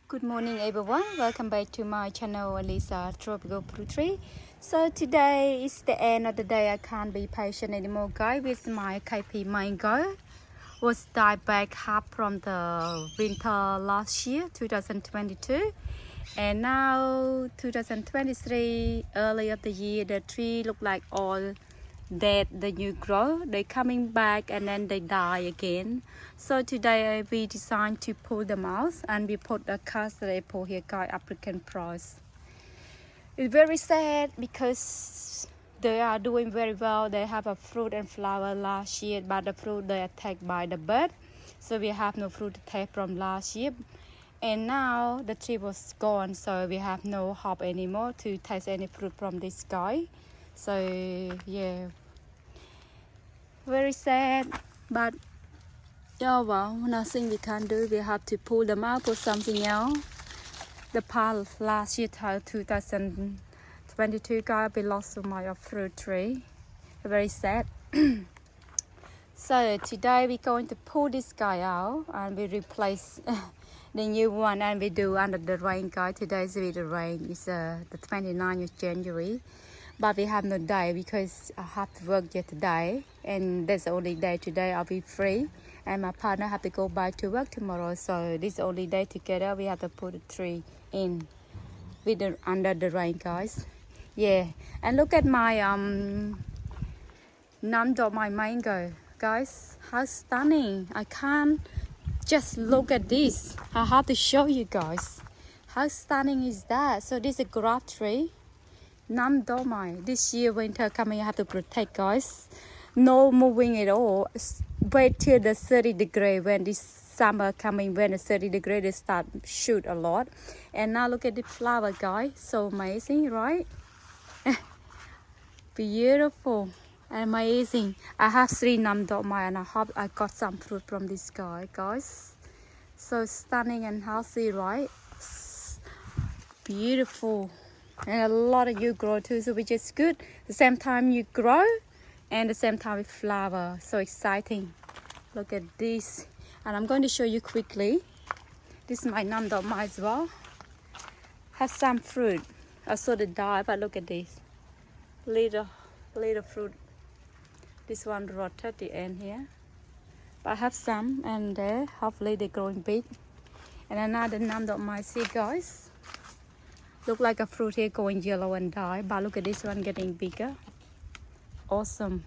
Good morning everyone, welcome back to my channel Lisa Tropical Fruit Tree. So today is the end of the day. I can't be patient anymore guys with my KP mango. Was died back half from the winter last year 2022 and now 2023 early of the year the tree look like all dead. The new grow they coming back and then they die again. So today we decided to pull them out and we put the custard apple here guys, African price. It's very sad because they are doing very well. They have a fruit and flower last year, but the fruit they attacked by the bird, so we have no fruit to take from last year. And now the tree was gone, so we have no hope anymore to taste any fruit from this guy. So yeah, very sad, but oh well, nothing we can do. We have to pull them out, put something else. The part last year, 2022, guys, we lost my fruit tree. Very sad. So today we're going to pull this guy out and we replace the new one, and we do under the rain guys. Today is with the rain. It's the 29th of January. But we have no day because I have to work yet today, and that's the only day today I'll be free, and my partner have to go back to work tomorrow. So this only day together we have to put the tree in with the under the rain guys. Yeah, and look at my my mango guys, how stunning. I can't just look at this, I have to show you guys how stunning is that. So this is a grape tree. This year winter coming, I have to protect guys. No moving at all. Wait till the 30 degree. When this summer coming, when the 30 degree they start shoot a lot. And now look at the flower guys, so amazing, right? Beautiful, amazing. I have 3 namdomai and I hope I got some fruit from this guy guys. So stunning and healthy, right? Beautiful. And a lot of you grow too, so which is good. The same time you grow and the same time with flower. So exciting. Look at this. And I'm going to show you quickly. This is my namdomai as well. Have some fruit. I saw the die, but look at this. Little fruit. This one rotted at the end here. But I have some, and hopefully they're growing big. And another namdomai, see guys. Look like a fruit here going yellow and die, but look at this one getting bigger. Awesome,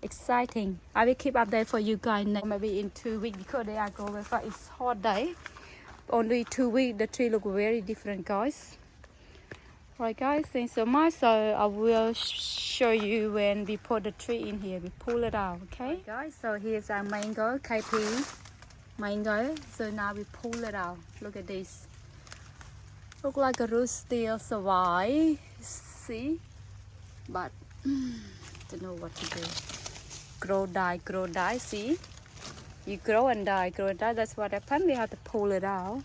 exciting. I will keep update for you guys maybe in 2 weeks because they are growing fast. It's hot day. Only 2 weeks the tree look very different guys. Right guys, thanks so much. So I will show you when we put the tree in here. We pull it out, okay? Right guys, so here's our mango, KP mango. So now we pull it out. Look at this. Look like a root still survive, see, but don't know what to do. Grow, die, see, you grow and die, that's what happened. We have to pull it out.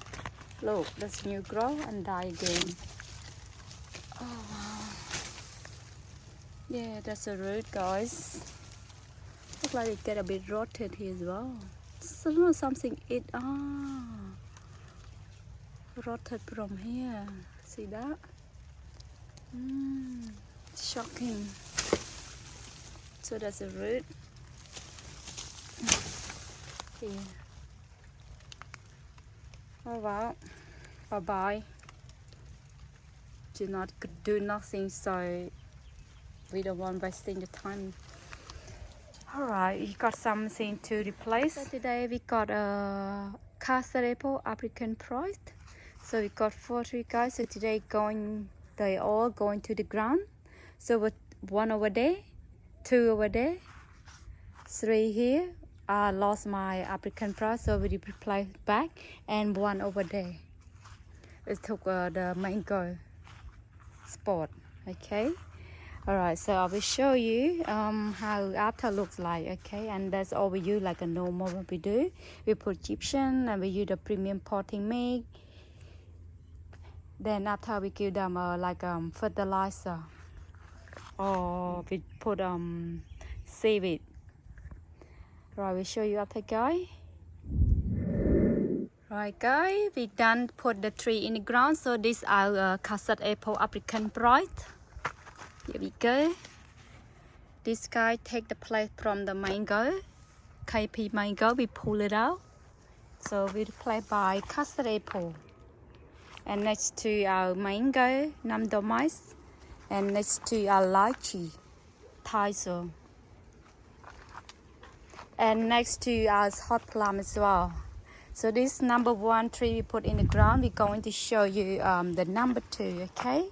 Look, that's new grow and die again. Oh wow, yeah, that's a root guys. Look like it get a bit rotted here as well. So something rotted from here, see that? Shocking. So that's a root here. Oh wow, bye bye. Do not do nothing, so we don't want wasting the time. All right, you got something to replace. So today we got a custard apple African price. So we got 4 trees guys. So today they all going to the ground. So with 1 over there, 2 over there, 3 here. I lost my African price, so we replace back, and 1 over there. It took the mango spot. Okay. All right. So I will show you how after looks like. Okay, and that's all we use like a normal what we do. We put Egyptian and we use the premium potting mix. Then after we give them like fertilizer, or we put seaweed. Right, we show you after guys. Right guys, we done put the tree in the ground. So this our custard apple African pride. Here we go. This guy take the place from the mango. KP mango, we pull it out. So we replace by custard apple. And next to our mango, nam do mais. And next to our lychee, Thaiso. And next to our hot plum as well. So this number 1 tree we put in the ground, we're going to show you the number 2, okay?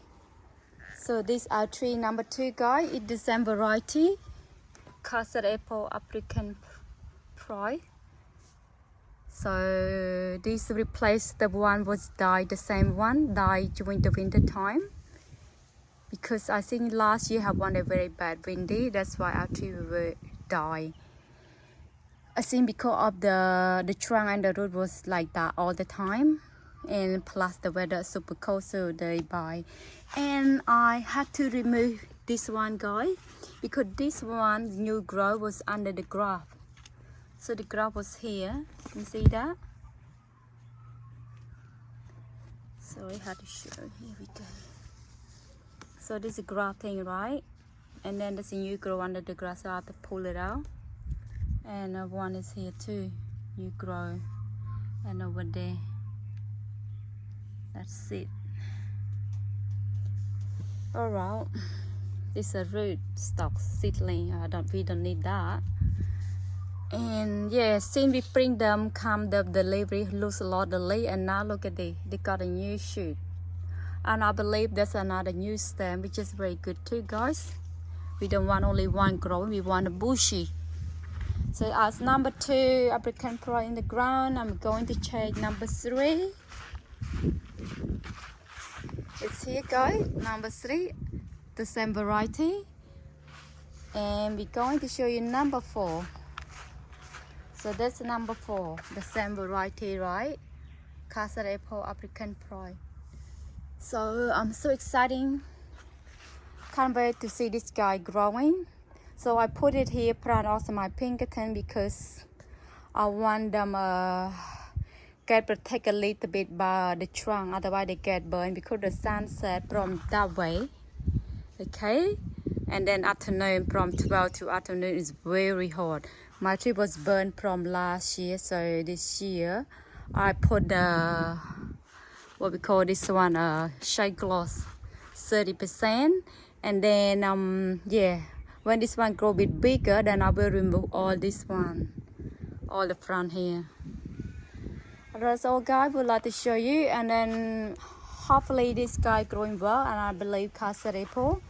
So this our tree number 2 guys, it's the same variety, custard apple African pride. So this replaced the one was died, the same one died during the winter time. Because I think last year have one a very bad windy, that's why our tree will die. I think because of the trunk and the root was like that all the time, and plus the weather super cold, so they buy. And I had to remove this one guy because this one new growth was under the grass. So the grass was here. You see that? So I had to show. Here we go. So this is a grass thing, right? And then there's a new growth under the grass, so I have to pull it out. And one is here too, you grow, and over there. That's it. Alright, this is a root stock seedling. We don't need that. And yeah, since we bring them, come the delivery, lose a lot of leaf, and now look at they got a new shoot. And I believe there's another new stem, which is very good too, guys. We don't want only one growing, we want a bushy. So as number 2 African pride in the ground, I'm going to check number 3. It's here guys, number 3, the same variety. And we're going to show you number 4. So that's number 4, the same variety, right? Custard apple African pride. So I'm so excited. Can't wait to see this guy growing. So I put it here, plant also my Pinkerton, because I want them get protect a little bit by the trunk, otherwise they get burned because the sun set from that way. Okay, and then afternoon from 12 to afternoon is very hot. My tree was burned from last year, so this year I put the what we call this one shade gloss 30%, and then yeah. When this one grow a bit bigger, then I will remove all this one, all the front here. That's all guys, would like to show you, and then hopefully this guy growing well, and I believe custard apple.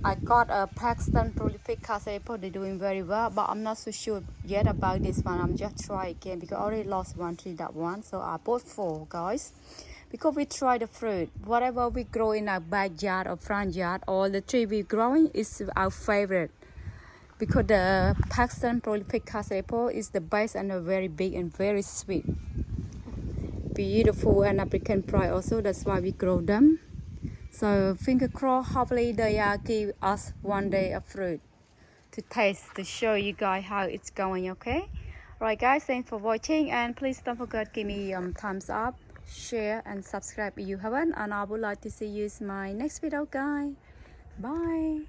I got a Paxton prolific custard apple, they're doing very well, but I'm not so sure yet about this one. I'm just try again because I already lost one tree that one, so I bought 4 guys. Because we try the fruit, whatever we grow in our backyard or front yard, all the tree we growing is our favorite. Because the Paxton prolific custard apple is the best and very big and very sweet. Beautiful, and African pride also, that's why we grow them. So finger crossed, hopefully they give us one day a fruit to taste, to show you guys how it's going, okay? Right guys, thanks for watching, and please don't forget give me thumbs up, share and subscribe if you haven't, and I would like to see you in my next video guys. Bye.